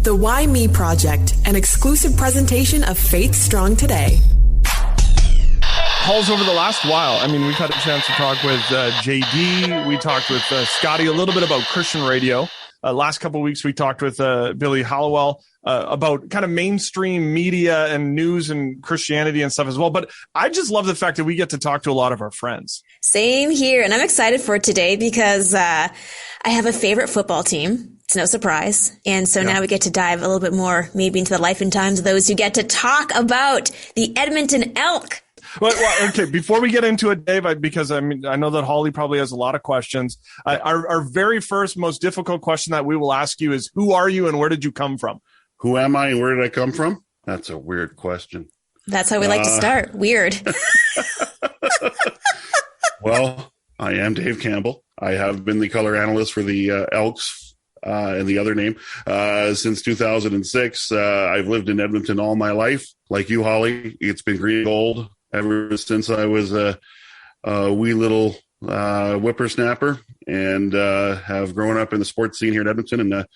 The Why Me Project, an exclusive presentation of Faith Strong Today. Halls, over the last while, I mean, we've had a chance to talk with JD. We talked with Scotty a little bit about Christian radio. Last couple of weeks, we talked with Billy Hallowell about kind of mainstream media and news and Christianity and stuff as well. But I just love the fact that we get to talk to a lot of our friends. Same here. And I'm excited for today because I have a favorite football team. It's no surprise. And so now we get to dive a little bit more maybe into the life and times of those who get to talk about the Edmonton Elk. Well, okay, before we get into it, Dave, because I know that Holly probably has a lot of questions. Our very first, most difficult question that we will ask you is, who are you and where did you come from? Who am I and where did I come from? That's a weird question. That's how we like to start. Weird. Well, I am Dave Campbell. I have been the color analyst for the Elks and the other name since 2006. I've lived in Edmonton all my life. Like you, Holly, it's been green and gold ever since I was a wee little whippersnapper, and have grown up in the sports scene here in Edmonton, and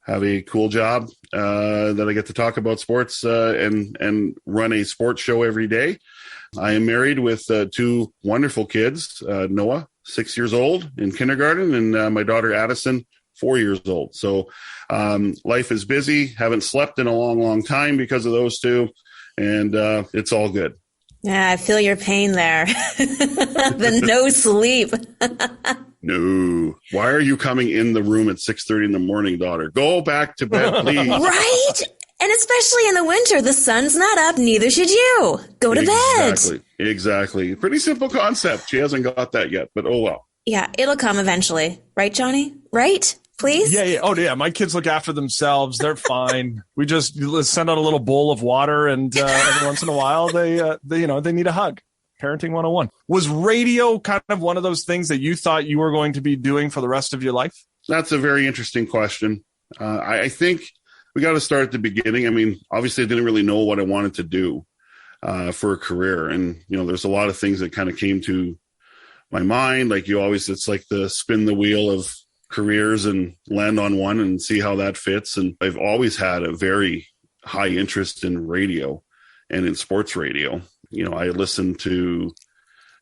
have a cool job that I get to talk about sports and run a sports show every day. I am married with two wonderful kids, Noah, 6 years old in kindergarten, and my daughter Addison, 4 years old. So life is busy. Haven't slept in a long, long time because of those two, and it's all good. Yeah, I feel your pain there. The no sleep. No. Why are you coming in the room at 6:30 in the morning, daughter? Go back to bed, please. Right? And especially in the winter, the sun's not up, neither should you. Go to bed. Exactly. Pretty simple concept. She hasn't got that yet, but oh well. Yeah, it'll come eventually. Right, Johnny? Right? Please? Yeah. Oh, yeah. My kids look after themselves. They're fine. We just send out a little bowl of water, and every once in a while, they need a hug. Parenting 101. Was radio kind of one of those things that you thought you were going to be doing for the rest of your life? That's a very interesting question. I think we got to start at the beginning. I mean, obviously, I didn't really know what I wanted to do for a career. And, there's a lot of things that kind of came to my mind. Like it's like the spin the wheel of careers and land on one and see how that fits. And I've always had a very high interest in radio and in sports radio. I listened to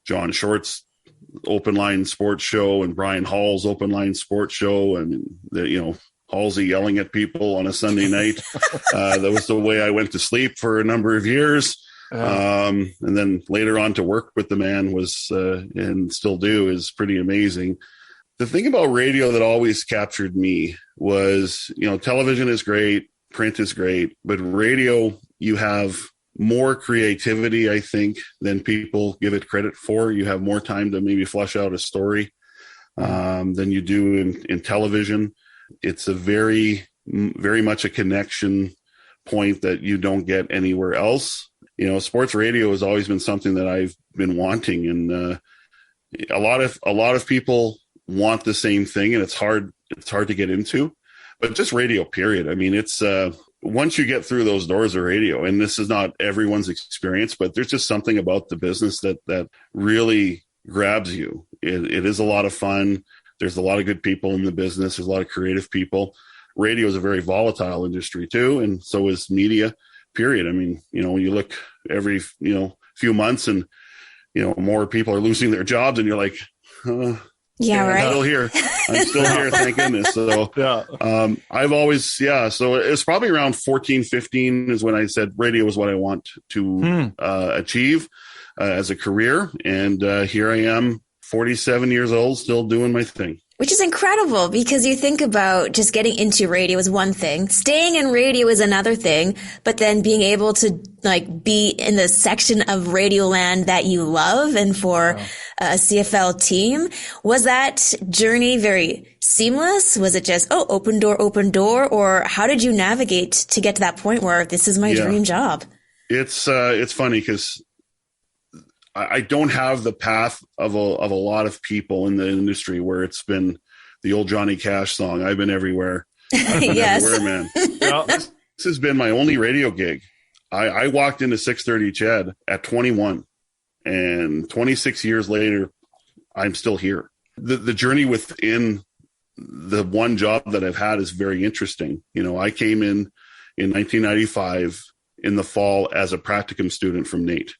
John Short's open line sports show and Brian Hall's open line sports show, and Halsey yelling at people on a Sunday night. That was the way I went to sleep for a number of years. And then later on to work with the man was, and still do, is pretty amazing. The thing about radio that always captured me was, television is great, print is great, but radio, you have more creativity, I think, than people give it credit for. You have more time to maybe flesh out a story than you do in television. It's a very, very much a connection point that you don't get anywhere else. Sports radio has always been something that I've been wanting, and a lot of people want the same thing, and it's hard to get into. But just radio, period. I mean, it's once you get through those doors of radio, and this is not everyone's experience, but there's just something about the business that really grabs you. It is a lot of fun. There's a lot of good people in the business. There's a lot of creative people. Radio is a very volatile industry too, and so is media, period. I mean, when you look every, few months and, more people are losing their jobs, and you're like, yeah, right. I'm still here, thank goodness. So I've always, so it's probably around 14, 15 is when I said radio is what I want to achieve as a career. And here I am, 47 years old, still doing my thing. Which is incredible, because you think about just getting into radio is one thing, staying in radio is another thing, but then being able to be in the section of Radioland that you love and for a CFL team. Was that journey very seamless? Was it just, open door? Or how did you navigate to get to that point where this is my dream job? It's funny because I don't have the path of a lot of people in the industry where it's been the old Johnny Cash song. I've been everywhere. Yes. Everywhere, man. This has been my only radio gig. I walked into 630 Ched at 21, and 26 years later, I'm still here. The journey within the one job that I've had is very interesting. I came in 1995 in the fall as a practicum student from NAIT.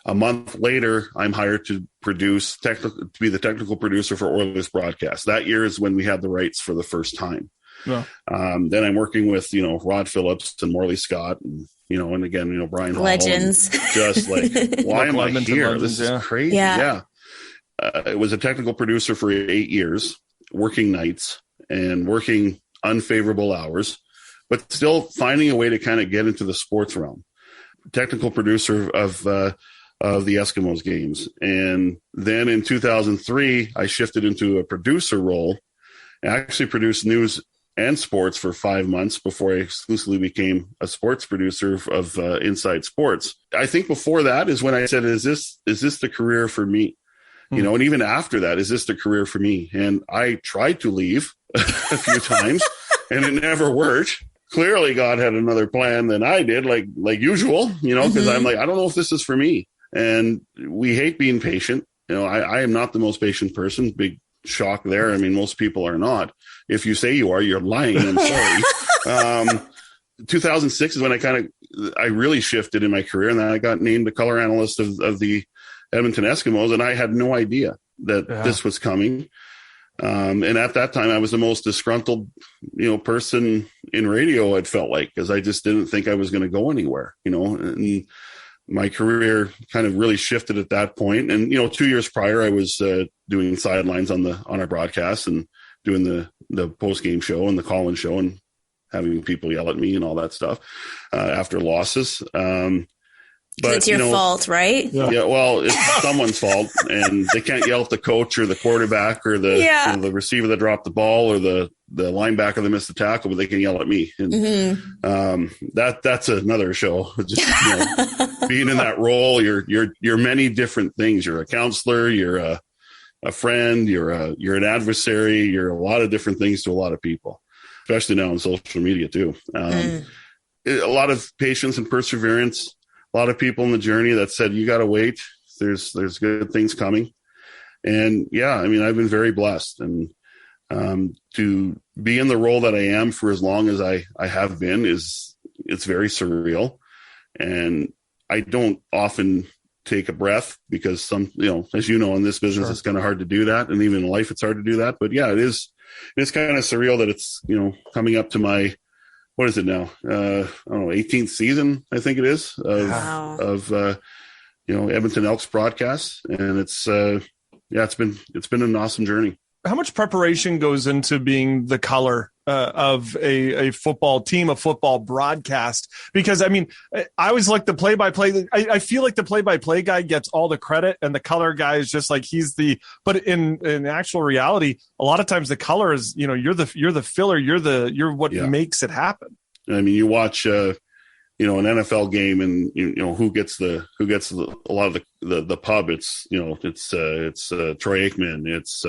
A month later, I'm hired to be the technical producer for Oilers broadcast. That year is when we had the rights for the first time. Yeah. Then I'm working with, Rod Phillips and Morley Scott and, and again, Brian Hall. Legends. Just like, why am I here? Legends, this is crazy. Yeah. I was a technical producer for 8 years, working nights and working unfavorable hours, but still finding a way to kind of get into the sports realm. Technical producer of the Eskimos games. And then in 2003, I shifted into a producer role. I actually produced news and sports for 5 months before I exclusively became a sports producer of Inside Sports. I think before that is when I said, is this the career for me? And even after that, is this the career for me? And I tried to leave a few times and it never worked. Clearly God had another plan than I did, like usual, because I'm like, I don't know if this is for me. And we hate being patient. I am not the most patient person. Big shock there. I mean, most people are not. If you say you are, you're lying. I'm sorry. 2006 is when I really shifted in my career, and then I got named the color analyst of the Edmonton Eskimos, and I had no idea that this was coming. And at that time, I was the most disgruntled, person in radio, it felt like, because I just didn't think I was going to go anywhere, and my career kind of really shifted at that point. And, 2 years prior, I was doing sidelines on our broadcast and doing the post-game show and the call-in show and having people yell at me and all that stuff after losses. But it's your fault, right? Yeah. Well, it's someone's fault, and they can't yell at the coach or the quarterback or the receiver that dropped the ball or the linebacker that missed the tackle, but they can yell at me. And that's another show. Just being in that role, you're many different things. You're a counselor, you're a friend, you're an adversary, you're a lot of different things to a lot of people, especially now on social media too. A lot of patience and perseverance. A lot of people in the journey that said, you got to wait. There's good things coming. And I've been very blessed, and to be in the role that I am for as long as I have been it's very surreal. And I don't often take a breath because as in this business, It's kind of hard to do that. And even in life, it's hard to do that. But it's kind of surreal that it's, coming up to my, what is it now? I don't know, 18th season, I think it is of Edmonton Elks broadcasts. And it's been an awesome journey. How much preparation goes into being the color of a football team, a football broadcast? Because I always like the play-by-play. I feel like the play-by-play guy gets all the credit, and the color guy is just like but in actual reality, a lot of times the color is, you're the filler, you're what makes it happen. I mean, you watch an NFL game, and who gets a lot of the pub. It's Troy Aikman, it's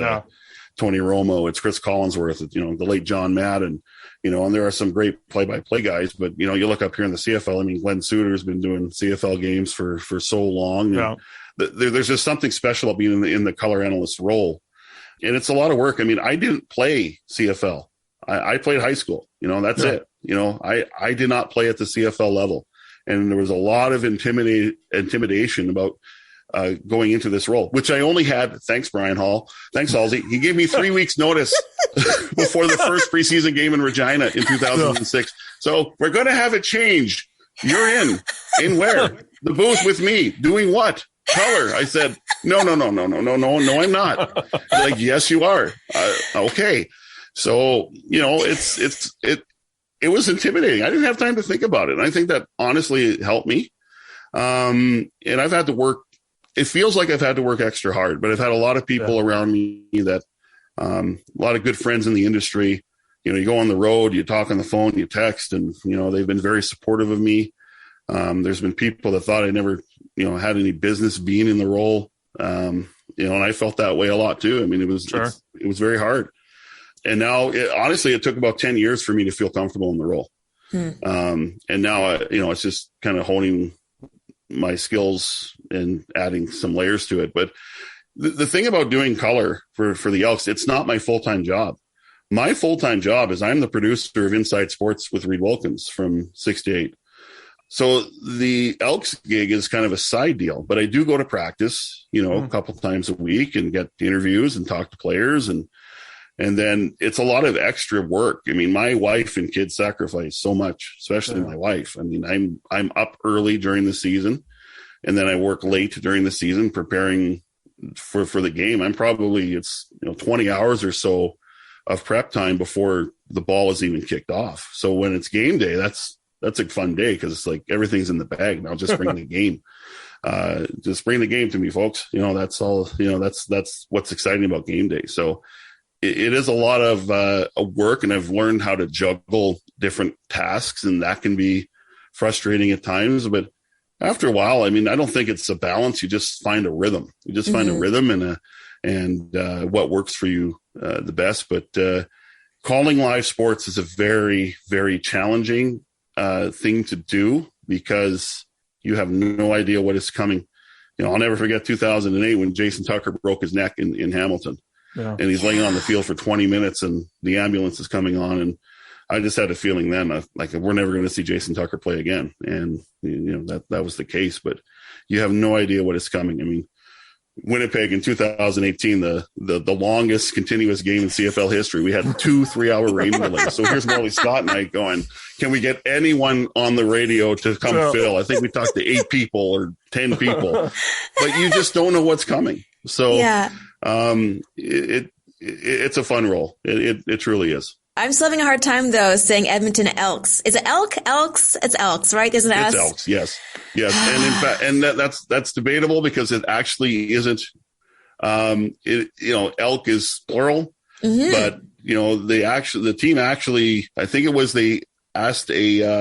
Tony Romo, it's Chris Collinsworth, it's, the late John Madden, and there are some great play-by-play guys, but you look up here in the CFL. Glenn Suter's been doing CFL games for so long. Yeah. There's just something special about being in the color analyst role, and it's a lot of work. I didn't play CFL. I played high school. That's it. I did not play at the CFL level, and there was a lot of intimidation about going into this role, which I only had. Thanks, Brian Hall. Thanks, Halsey. He gave me 3 weeks notice before the first preseason game in Regina in 2006. So we're going to have it change. You're in where? The booth with me. Doing what? Color. I said, no, I'm not. Like, yes, you are. Okay. So, it was intimidating. I didn't have time to think about it. And I think that honestly helped me. And I've had to work. It feels like I've had to work extra hard, but I've had a lot of people around me that, a lot of good friends in the industry. You go on the road, you talk on the phone, you text, and, they've been very supportive of me. There's been people that thought I never, had any business being in the role. And I felt that way a lot too. It was very hard. And now, honestly, it took about 10 years for me to feel comfortable in the role. And now, it's just kind of honing my skills and adding some layers to it. But the thing about doing color for the Elks, it's not my full-time job. my full-time job is I'm the producer of Inside Sports with Reed Wilkins from 6 to 8. So the Elks gig is kind of a side deal, but I do go to practice, a couple times a week and get interviews and talk to players. And then it's a lot of extra work. I mean, my wife and kids sacrifice so much, especially my wife. I mean, I'm up early during the season, and then I work late during the season preparing for the game. I'm probably, 20 hours or so of prep time before the ball is even kicked off. So when it's game day, that's a fun day because it's like everything's in the bag. Now just bring the game. Just bring the game to me, folks. That's all. That's what's exciting about game day. So it is a lot of work, and I've learned how to juggle different tasks, and that can be frustrating at times. But after a while, I mean, I don't think it's a balance. You just find a rhythm. You just find a rhythm and what works for you the best. But calling live sports is a very, very challenging thing to do because you have no idea what is coming. I'll never forget 2008 when Jason Tucker broke his neck in Hamilton. Yeah. And he's laying on the field for 20 minutes and the ambulance is coming on. And I just had a feeling then we're never going to see Jason Tucker play again. And, that was the case, but you have no idea what is coming. I mean, Winnipeg in 2018, the longest continuous game in CFL history. We had 2 3-hour rain delays. So here's Morley Scott and I going, can we get anyone on the radio to come fill? I think we talked to 8 people or 10 people, but you just don't know what's coming. So it's a fun role. It truly is. I'm still having a hard time though saying Edmonton Elks. Is it Elks? It's Elks, right? There's an S. It's Elks. Yes. And in fact, that's debatable because it actually isn't. Elk is plural, but the team actually, I think it was they asked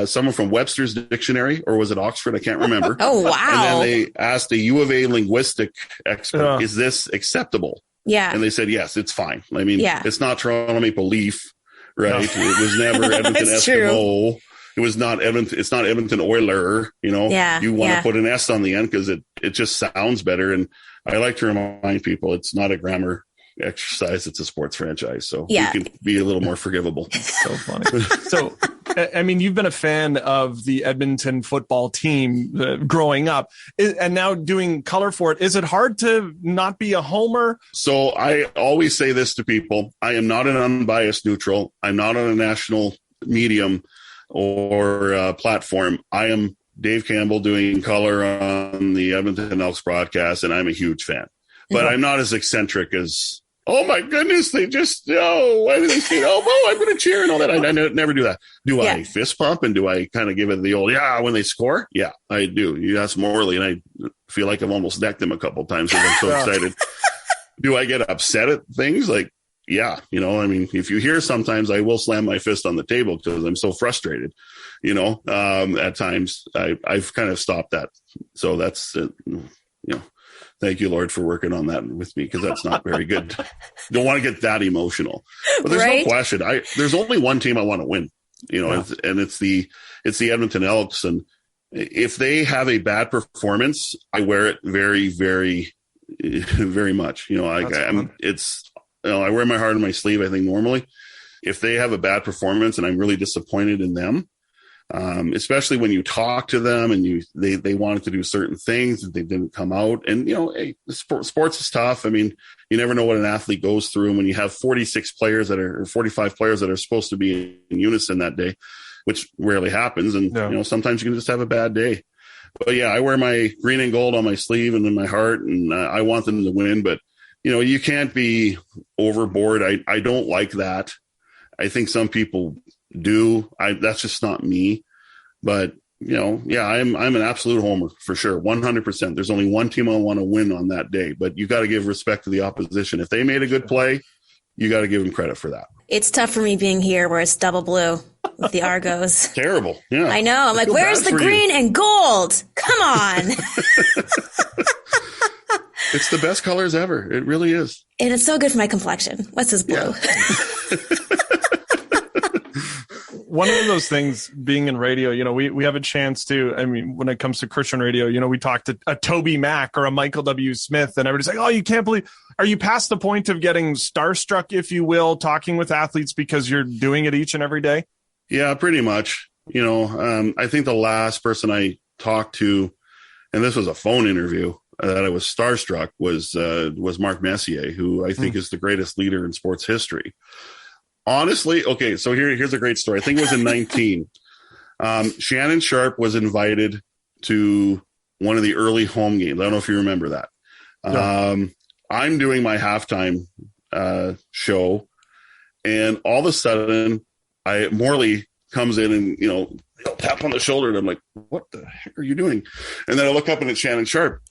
someone from Webster's Dictionary, or was it Oxford? I can't remember. Oh wow! And then they asked a U of A linguistic expert, "Is this acceptable?" Yeah, and they said yes, it's fine. I mean, it's not Toronto Maple Leaf. Right. It was never Edmonton Eskimo. True. It was not Edmonton. It's not Edmonton Oiler. You want to put an S on the end because it just sounds better. And I like to remind people it's not a grammar exercise. It's a sports franchise. So you can be a little more forgivable. So funny. So, I mean, you've been a fan of the Edmonton football team growing up and now doing color for it. Is it hard to not be a homer? So I always say this to people. I am not an unbiased neutral. I'm not on a national medium or platform. I am Dave Campbell doing color on the Edmonton Elks broadcast, and I'm a huge fan. But I'm not as eccentric as, oh my goodness, they just, why do they say, I'm going to cheer and all that. I never do that. Do I fist pump and do I kind of give it the old, when they score? Yeah, I do. You ask Morley and I feel like I've almost decked him a couple of times because I'm so excited. Do I get upset at things? Like, I mean, if you hear sometimes I will slam my fist on the table because I'm so frustrated, at times I've kind of stopped that. So that's, thank you, Lord, for working on that with me because that's not very good. Don't want to get that emotional. But there's no question. There's only one team I want to win, and it's the Edmonton Elks. And if they have a bad performance, I wear it very, very, very much. I wear my heart on my sleeve, I think, normally. If they have a bad performance and I'm really disappointed in them, especially when you talk to them and they wanted to do certain things that they didn't come out. And, sports is tough. I mean, you never know what an athlete goes through. And when you have 45 players that are supposed to be in unison that day, which rarely happens. And, sometimes you can just have a bad day. But I wear my green and gold on my sleeve and in my heart, and I want them to win. But, you can't be overboard. I don't like that. I think some people do. That's just not me. But, I'm an absolute homer for sure. 100%. There's only one team I want to win on that day, but you got to give respect to the opposition. If they made a good play, you got to give them credit for that. It's tough for me being here where it's double blue with the Argos. Terrible. Yeah. I know. I'm like, where's the green and gold? Come on. It's the best colors ever. It really is. And it's so good for my complexion. What's this blue? Yeah. one of those things being in radio, we have a chance to, I mean, when it comes to Christian radio, we talk to a Toby Mac or a Michael W. Smith, and everybody's like, oh, you can't believe, are you past the point of getting starstruck, if you will, talking with athletes because you're doing it each and every day? Yeah, pretty much. I think the last person I talked to, and this was a phone interview, that I was starstruck was Mark Messier, who I think is the greatest leader in sports history. Honestly, okay, so here's a great story. I think it was in 19. Shannon Sharpe was invited to one of the early home games. I don't know if you remember that. Yeah. I'm doing my halftime show, and all of a sudden, Morley comes in and tap on the shoulder, and I'm like, "What the heck are you doing?" And then I look up and it's Shannon Sharpe.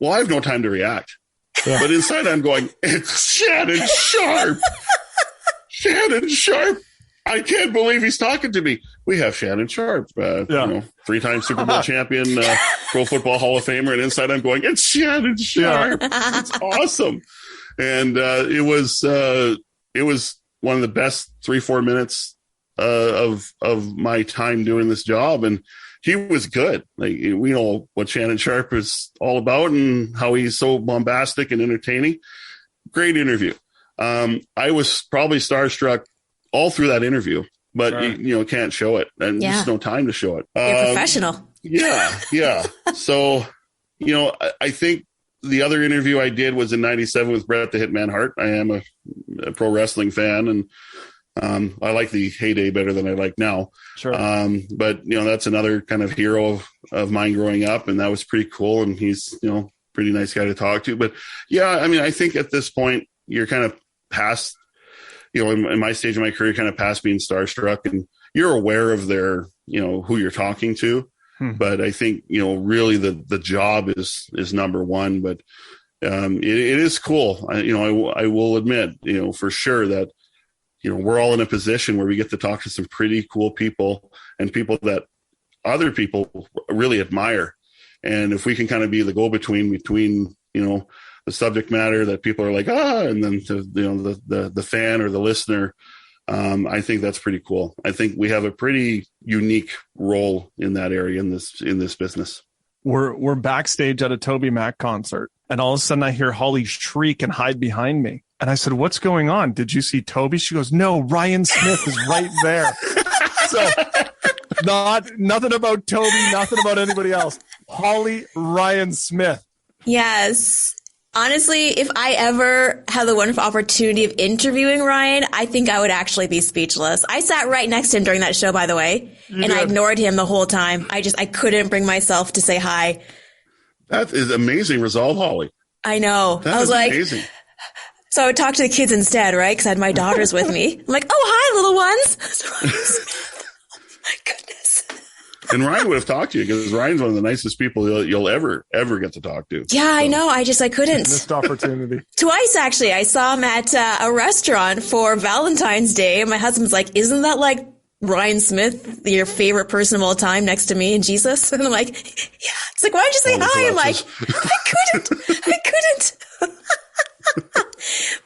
Well, I have no time to react, but inside I'm going, "It's Shannon Sharpe." Shannon Sharpe. I can't believe he's talking to me. We have Shannon Sharpe, 3-time Super Bowl champion, Pro Football Hall of Famer. And inside I'm going, it's Shannon Sharpe. It's awesome. And it was one of the best 3-4 minutes of my time doing this job. And he was good. Like, we know what Shannon Sharpe is all about and how he's so bombastic and entertaining. Great interview. I was probably starstruck all through that interview, but can't show it, and there's no time to show it. You're professional. Yeah. So, I think the other interview I did was in 97 with Bret the Hitman Hart. I am a pro wrestling fan, and I like the heyday better than I like now. Sure. But that's another kind of hero of mine growing up, and that was pretty cool. And he's, pretty nice guy to talk to. But yeah, I mean, I think at this point you're kind of past, in my stage of my career, kind of past being starstruck, and you're aware of their, who you're talking to. But I think, really the job is number one. But it is cool. I will admit, for sure that, we're all in a position where we get to talk to some pretty cool people and people that other people really admire. And if we can kind of be the go-between between, the subject matter that people are like, and then to, the fan or the listener, I think that's pretty cool. I think we have a pretty unique role in that area in this business. We're backstage at a Toby Mac concert, and all of a sudden I hear Holly shriek and hide behind me. And I said, "What's going on? Did you see Toby?" She goes, "No, Ryan Smith is right there." So nothing about Toby, nothing about anybody else. Holly Ryan Smith. Yes. Honestly, if I ever had the wonderful opportunity of interviewing Ryan, I think I would actually be speechless. I sat right next to him during that show, by the way, and I ignored him the whole time. I couldn't bring myself to say hi. That is amazing resolve, Holly. I know. I was like, amazing. So I would talk to the kids instead, right? Because I had my daughters with me. I'm like, "Oh, hi, little ones." My goodness. And Ryan would have talked to you, because Ryan's one of the nicest people you'll ever get to talk to. Yeah, so. I know. I couldn't. Missed opportunity. Twice, actually. I saw him at a restaurant for Valentine's Day. And my husband's like, "Isn't that like Ryan Smith, your favorite person of all time, next to me and Jesus?" And I'm like, "Yeah." He's like, "Why don't you say hi?" I'm like, I couldn't.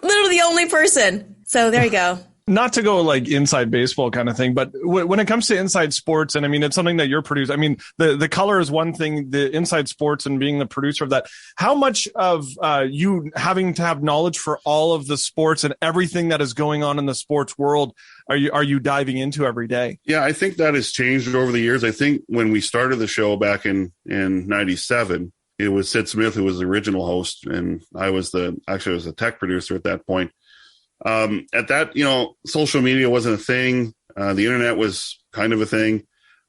Literally the only person. So there you go. Not to go like inside baseball kind of thing, but when it comes to inside sports, and I mean, it's something that you're producing. I mean, the color is one thing, the inside sports and being the producer of that. How much of you having to have knowledge for all of the sports and everything that is going on in the sports world are you diving into every day? Yeah, I think that has changed over the years. I think when we started the show back in 97, it was Sid Smith who was the original host, and I was the tech producer at that point. At that, social media wasn't a thing. The internet was kind of a thing,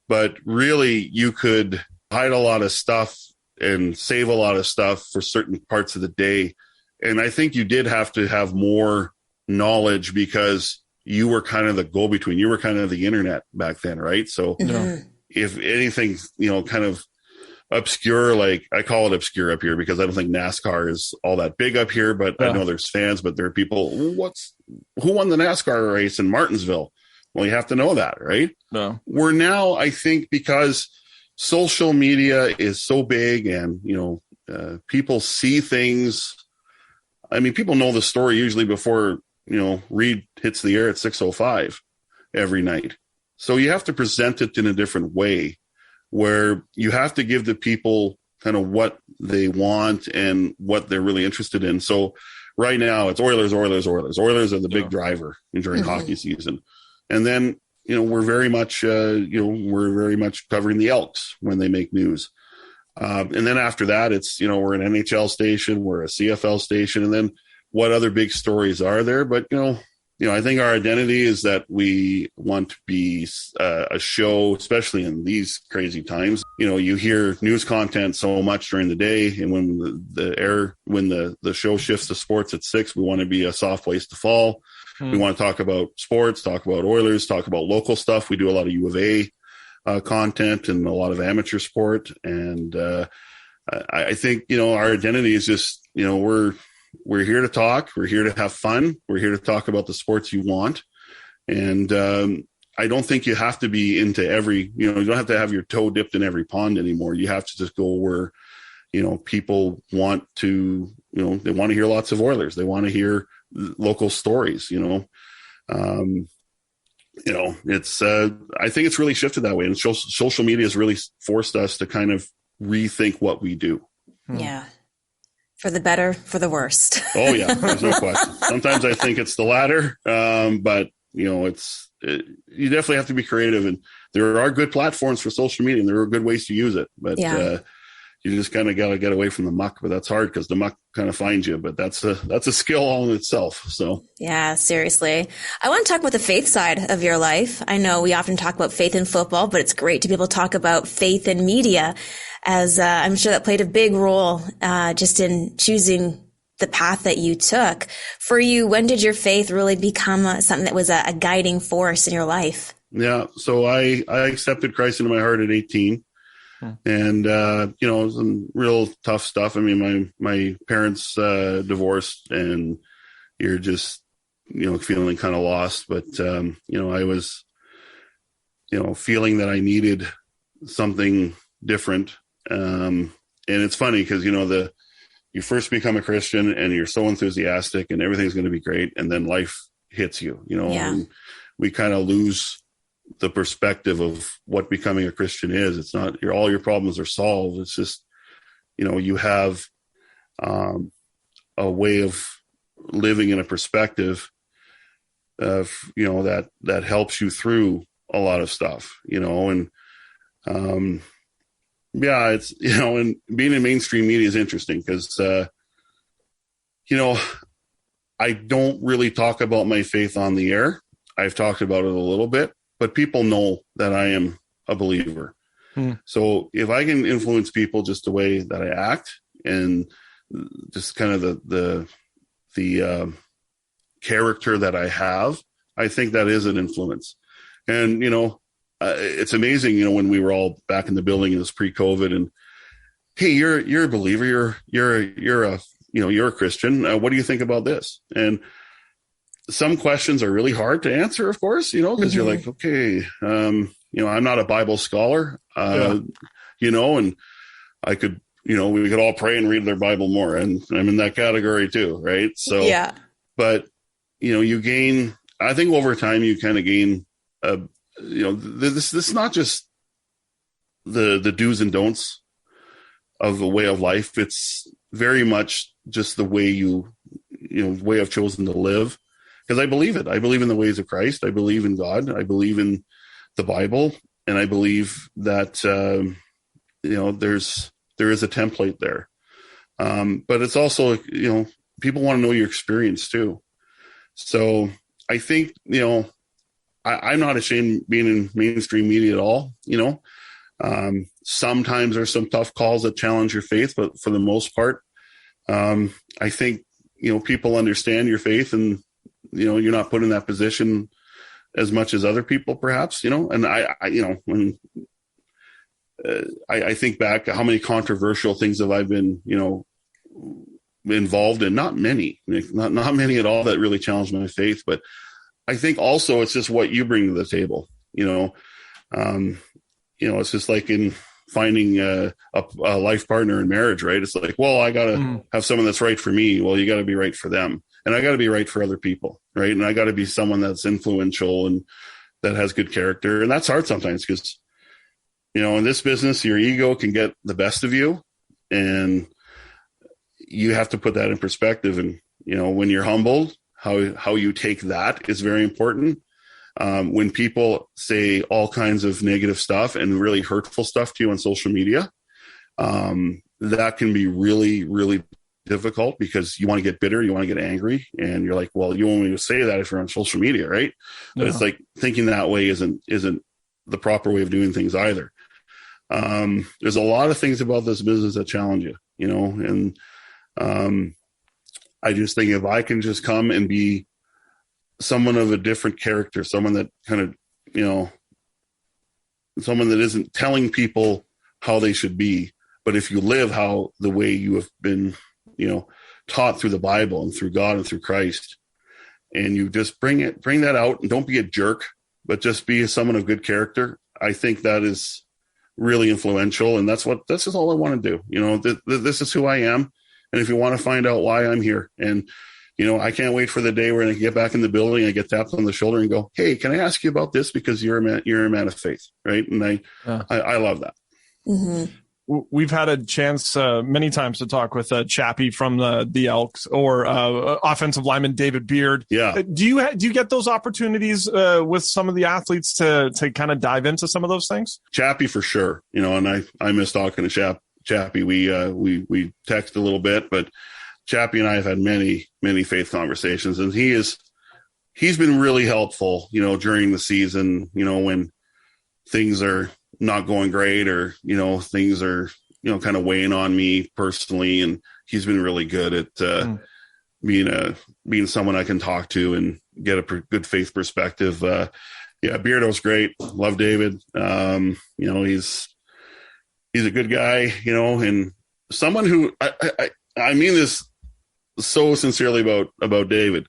but really you could hide a lot of stuff and save a lot of stuff for certain parts of the day. And I think you did have to have more knowledge because you were kind of the go-between. You were kind of the internet back then, right? So if anything, kind of obscure, like I call it obscure up here because I don't think NASCAR is all that big up here, but I know there's fans, but there are people, who won the NASCAR race in Martinsville? Well, you have to know that, right? No. We're now, I think, because social media is so big and, people see things. I mean, people know the story usually before, Reed hits the air at 6:05 every night. So you have to present it in a different way where you have to give the people kind of what they want and what they're really interested in. So right now it's Oilers. Oilers are the big driver during hockey season. And then, we're very much covering the Elks when they make news. And then after that, it's, we're an NHL station, we're a CFL station, and then what other big stories are there? But, I think our identity is that we want to be a show, especially in these crazy times. You hear news content so much during the day, and when the show shifts to sports at 6, we want to be a soft place to fall. We want to talk about sports, talk about Oilers, talk about local stuff. We do a lot of U of A content and a lot of amateur sport. And I think, our identity is just, we're here to talk. We're here to have fun. We're here to talk about the sports you want. And I don't think you have to be into every, you don't have to have your toe dipped in every pond anymore. You have to just go where, people want to, they want to hear lots of Oilers. They want to hear local stories, it's, I think it's really shifted that way. And social media has really forced us to kind of rethink what we do. Yeah. For the better, for the worst. Oh yeah. There's no question. Sometimes I think it's the latter. But you definitely have to be creative, and there are good platforms for social media and there are good ways to use it, but you just kind of got to get away from the muck. But that's hard because the muck kind of finds you, but that's a skill all in itself. So yeah, seriously. I want to talk about the faith side of your life. I know we often talk about faith in football, but it's great to be able to talk about faith in media, as I'm sure that played a big role just in choosing the path that you took. For you, when did your faith really become something that was a guiding force in your life? Yeah, so I accepted Christ into my heart at 18. And, some real tough stuff. I mean, my parents divorced, and you're just, feeling kind of lost. But, I was, feeling that I needed something different. And it's funny because, you first become a Christian and you're so enthusiastic and everything's going to be great. And then life hits you, and we kind of lose the perspective of what becoming a Christian is. It's not all your problems are solved. It's just, you have a way of living in a perspective of, that helps you through a lot of stuff, and it's, and being in mainstream media is interesting because, I don't really talk about my faith on the air. I've talked about it a little bit, but people know that I am a believer. So if I can influence people just the way that I act and just kind of the character that I have, I think that is an influence. And, it's amazing, when we were all back in the building, it was pre-COVID, and hey, you're a believer, you're a Christian. What do you think about this? And some questions are really hard to answer, of course, because you're like, okay, I'm not a Bible scholar, and I could, we could all pray and read their Bible more. And I'm in that category too. Right. So, but, you gain, I think over time you kind of gain, this is not just the do's and don'ts of a way of life. It's very much just the way way I've chosen to live. Because I believe it. I believe in the ways of Christ. I believe in God. I believe in the Bible. And I believe that, there is a template there. But it's also, people want to know your experience too. So I think, I'm not ashamed being in mainstream media at all. Sometimes there's some tough calls that challenge your faith, but for the most part, I think, people understand your faith, and, you're not put in that position as much as other people, perhaps, and when I think back how many controversial things have I been, involved in, not many at all that really challenged my faith. But I think also it's just what you bring to the table, it's just like in finding a life partner in marriage, right? It's like, well, I got to have someone that's right for me. Well, you got to be right for them. And I got to be right for other people, right? And I got to be someone that's influential and that has good character. And that's hard sometimes because, in this business, your ego can get the best of you, and you have to put that in perspective. And, when you're humbled, how you take that is very important. When people say all kinds of negative stuff and really hurtful stuff to you on social media, that can be really, really difficult because you want to get bitter, you want to get angry, and you're like, well, you want me to say that if you're on social media, right? But it's like thinking that way isn't the proper way of doing things either. There's a lot of things about this business that challenge you, and I just think if I can just come and be someone of a different character, someone that kind of, someone that isn't telling people how they should be, but if you live the way you have been, taught through the Bible and through God and through Christ, and you just bring that out, and don't be a jerk, but just be someone of good character. I think that is really influential. And this is all I want to do. This is who I am. And if you want to find out why, I'm here. And, I can't wait for the day where I get back in the building, I get tapped on the shoulder and go, hey, can I ask you about this? Because you're a man of faith. Right. And I love that. Mm-hmm. We've had a chance many times to talk with Chappie from the Elks, or offensive lineman David Beard. Yeah. Do you get those opportunities with some of the athletes to kind of dive into some of those things? Chappie for sure. And I miss talking to Chappie. We text a little bit, but Chappie and I have had many, many faith conversations, and he's been really helpful, during the season, when things are not going great, or, things are, kind of weighing on me personally. And he's been really good at being someone I can talk to and get a good faith perspective. Beardo's great. Love David. He's a good guy, and someone who I mean this so sincerely about David.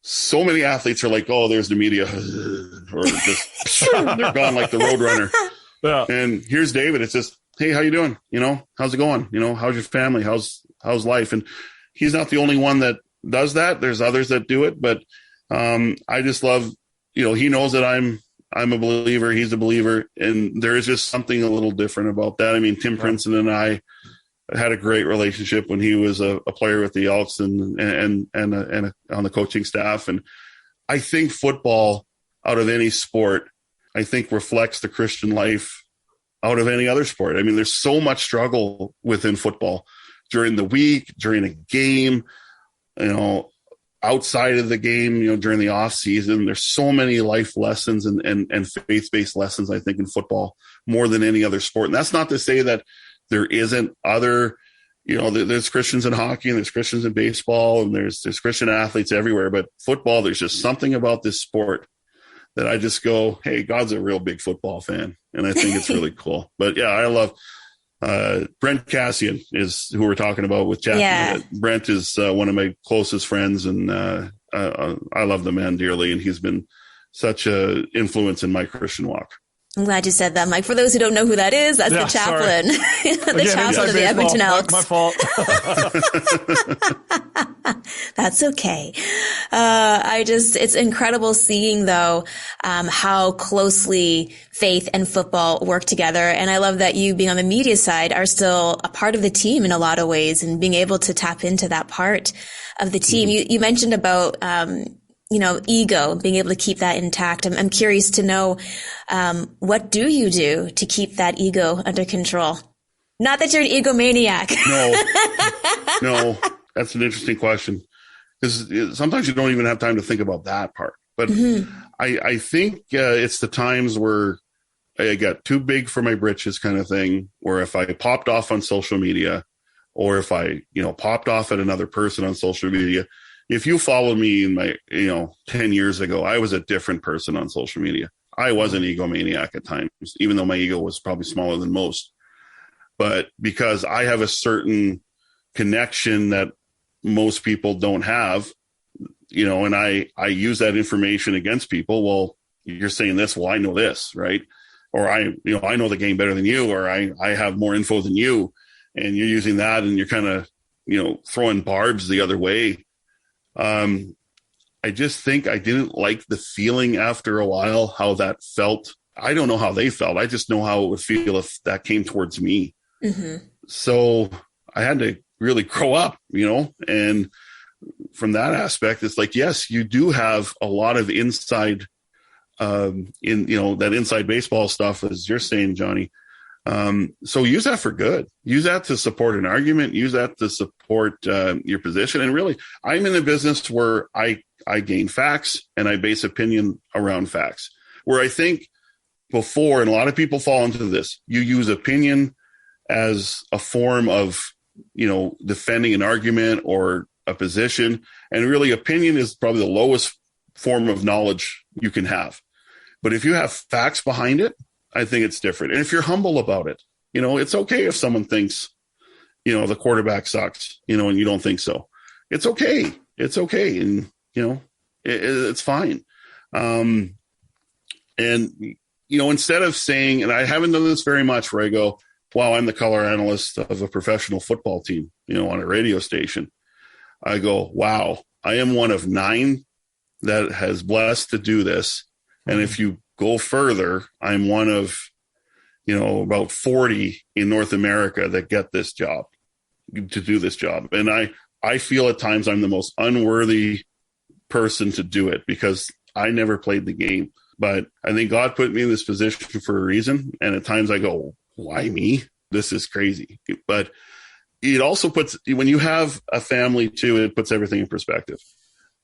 So many athletes are like, oh, there's the media, or just they're gone like the Roadrunner. Yeah. And here's David. It's just, hey, how you doing? How's it going? How's your family? How's life? And he's not the only one that does that. There's others that do it, but I just love, he knows that I'm a believer. He's a believer, and there is just something a little different about that. I mean, Tim Princeton and I had a great relationship when he was a player with the Elks and on the coaching staff. And I think football, out of any sport, I think reflects the Christian life out of any other sport. I mean, there's so much struggle within football during the week, during a game, outside of the game, during the off season. There's so many life lessons and faith-based lessons, I think, in football more than any other sport. And that's not to say that there isn't other, there's Christians in hockey, and there's Christians in baseball, and there's Christian athletes everywhere. But football, there's just something about this sport that I just go, hey, God's a real big football fan. And I think it's really cool. But yeah, I love Brent Cassian is who we're talking about with Chappie. Yeah. Brent is one of my closest friends, and I love the man dearly. And he's been such an influence in my Christian walk. I'm glad you said that, Mike. For those who don't know who that is, that's the chaplain. The chaplain of the Edmonton Elks. My fault. That's okay. It's incredible seeing, though, how closely faith and football work together. And I love that you, being on the media side, are still a part of the team in a lot of ways, and being able to tap into that part of the team. Mm-hmm. You mentioned about, ego, being able to keep that intact. I'm curious to know, what do you do to keep that ego under control? Not that you're an egomaniac. No, that's an interesting question, because sometimes you don't even have time to think about that part. But mm-hmm. I think it's the times where I got too big for my britches kind of thing, where if I popped off on social media, or if I, popped off at another person on social media. If you follow me in my, 10 years ago, I was a different person on social media. I was an egomaniac at times, even though my ego was probably smaller than most. But because I have a certain connection that most people don't have, and I use that information against people. Well, you're saying this. Well, I know this, right? Or I know the game better than you, or I have more info than you, and you're using that, and you're kind of, throwing barbs the other way. I just think I didn't like the feeling after a while, how that felt. I don't know how they felt. I just know how it would feel if that came towards me. Mm-hmm. So I had to really grow up, and from that aspect, it's like, yes, you do have a lot of inside, that inside baseball stuff, as you're saying, Johnny. So use that for good. Use that to support an argument. Use that to support your position. And really, I'm in a business where I gain facts and I base opinion around facts. Where I think before, and a lot of people fall into this, you use opinion as a form of, defending an argument or a position. And really, opinion is probably the lowest form of knowledge you can have. But if you have facts behind it, I think it's different. And if you're humble about it, it's okay if someone thinks, the quarterback sucks, and you don't think so. It's okay. It's okay. And, it's fine. And, instead of saying, and I haven't done this very much, where I go, wow, I'm the color analyst of a professional football team, on a radio station. I go, wow, I am one of 9 that has blessed to do this. And if you go further, I'm one of, about 40 in North America that get this job, to do this job. And I feel at times I'm the most unworthy person to do it because I never played the game. But I think God put me in this position for a reason. And at times I go, why me? This is crazy. But it also puts, when you have a family too, it puts everything in perspective.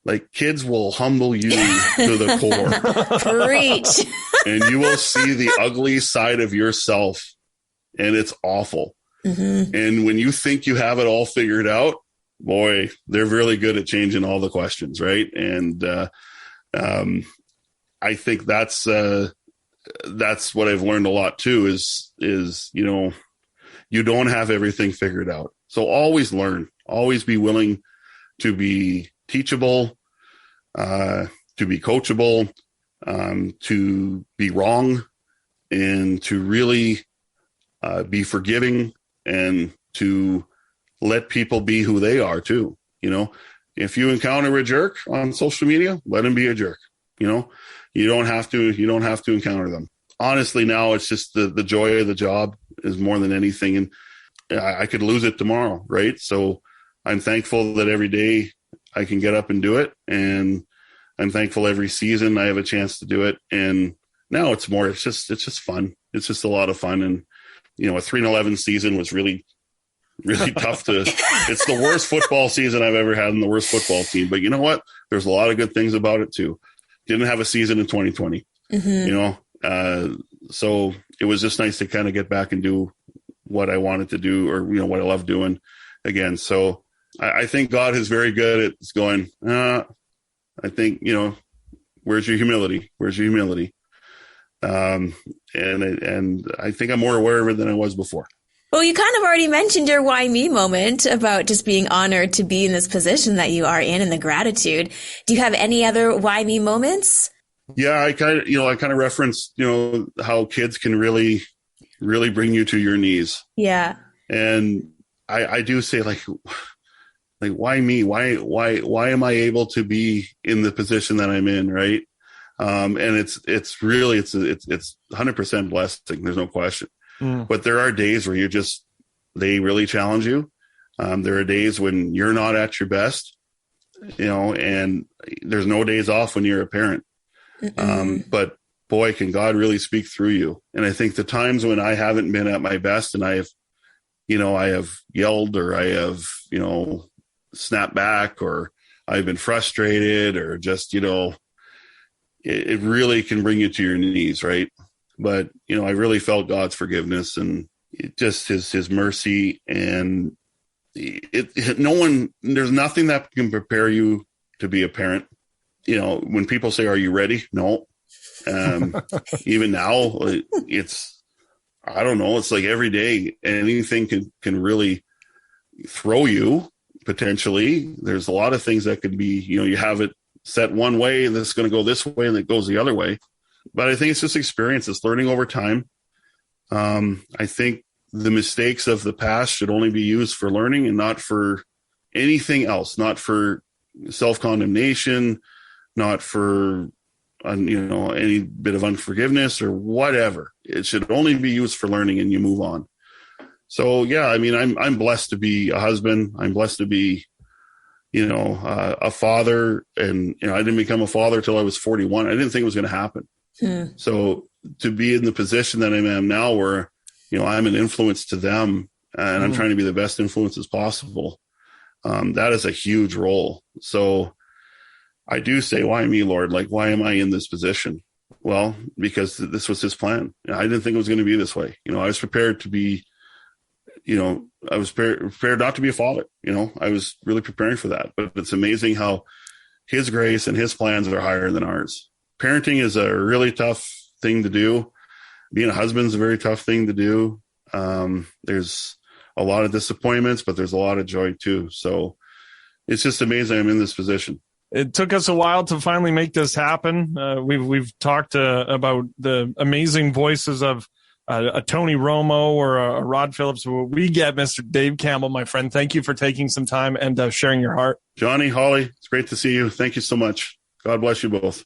Like, kids will humble you to the core. Preach. And you will see the ugly side of yourself, and it's awful. Mm-hmm. And when you think you have it all figured out, boy, they're really good at changing all the questions, right? And I think that's what I've learned a lot too. Is you don't have everything figured out. So always learn. Always be willing to be teachable, to be coachable, to be wrong, and to really be forgiving, and to let people be who they are too. If you encounter a jerk on social media, let him be a jerk. You don't have to encounter them. Honestly, now it's just the joy of the job is more than anything. And I could lose it tomorrow. Right. So I'm thankful that every day I can get up and do it. And I'm thankful every season I have a chance to do it. And now it's just fun. It's just a lot of fun. And, a 3-11 season was really, really tough it's the worst football season I've ever had and the worst football team. But you know what? There's a lot of good things about it too. Didn't have a season in 2020, so it was just nice to kind of get back and do what I wanted to do, or, what I love doing again. So I think God is very good at going, I think, where's your humility? Where's your humility? And I think I'm more aware of it than I was before. Well, you kind of already mentioned your why me moment about just being honored to be in this position that you are in and the gratitude. Do you have any other why me moments? Yeah, I kind of referenced, how kids can really, really bring you to your knees. Yeah. And I do say like, why me? Why am I able to be in the position that I'm in? Right. And it's 100% blessing. There's no question. But there are days where they really challenge you. There are days when you're not at your best, and there's no days off when you're a parent. But boy, can God really speak through you. And I think the times when I haven't been at my best and I have yelled, or I have, snapped back, or I've been frustrated, or just, it really can bring you to your knees. Right. But, I really felt God's forgiveness and just his mercy, and there's nothing that can prepare you to be a parent. When people say, are you ready? No. Even now I don't know. It's like every day anything can really throw you potentially. There's a lot of things that could be, you have it set one way and it's going to go this way and it goes the other way. But I think it's just experience. It's learning over time. I think the mistakes of the past should only be used for learning and not for anything else, not for self-condemnation, not for, any bit of unforgiveness or whatever. It should only be used for learning, and you move on. So, yeah, I mean, I'm blessed to be a husband. I'm blessed to be, a father. And, I didn't become a father till I was 41. I didn't think it was going to happen. So to be in the position that I am now where, I'm an influence to them, and I'm trying to be the best influence as possible. That is a huge role. So I do say, why me, Lord? Like, why am I in this position? Well, because this was his plan. I didn't think it was going to be this way. I was prepared to be, I was prepared not to be a father. I was really preparing for that. But it's amazing how his grace and his plans are higher than ours. Parenting is a really tough thing to do. Being a husband is a very tough thing to do. There's a lot of disappointments, but there's a lot of joy too. So it's just amazing I'm in this position. It took us a while to finally make this happen. We've talked about the amazing voices of a Tony Romo or a Rod Phillips. We get Mr. Dave Campbell, my friend. Thank you for taking some time and sharing your heart. Johnny, Holly, it's great to see you. Thank you so much. God bless you both.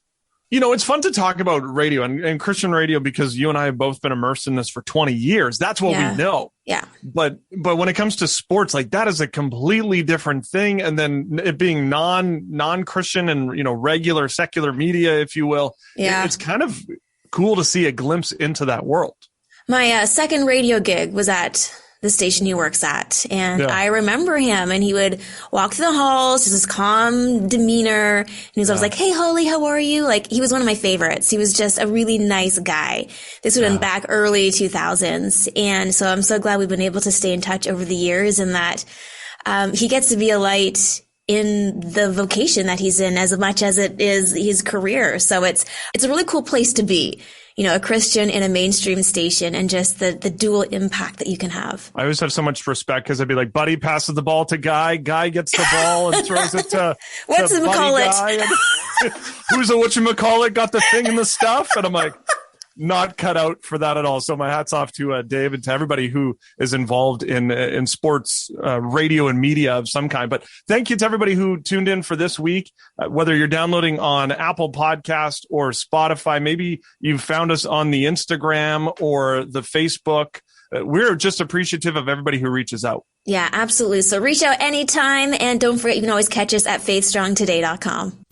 It's fun to talk about radio and Christian radio because you and I have both been immersed in this for 20 years. That's what we know. Yeah. But when it comes to sports, like that is a completely different thing. And then it being non-Christian and, regular secular media, if you will, it's kind of cool to see a glimpse into that world. My second radio gig was at the station he works at. And I remember him, and he would walk through the halls, just this calm demeanor. And he was always like, "Hey, Holly, how are you?" Like, he was one of my favorites. He was just a really nice guy. This would have been back early 2000s. And so I'm so glad we've been able to stay in touch over the years, and that he gets to be a light in the vocation that he's in as much as it is his career. So it's a really cool place to be. A Christian in a mainstream station, and just the dual impact that you can have. I always have so much respect because I'd be like, Buddy passes the ball to Guy. Guy gets the ball and throws it to whatchamacallit? Who's a whatchamacallit? Got the thing and the stuff. And I'm like, not cut out for that at all. So my hat's off to Dave and to everybody who is involved in sports, radio and media of some kind. But thank you to everybody who tuned in for this week, whether you're downloading on Apple Podcast or Spotify. Maybe you've found us on the Instagram or the Facebook. We're just appreciative of everybody who reaches out. Yeah, absolutely. So reach out anytime. And don't forget, you can always catch us at faithstrongtoday.com.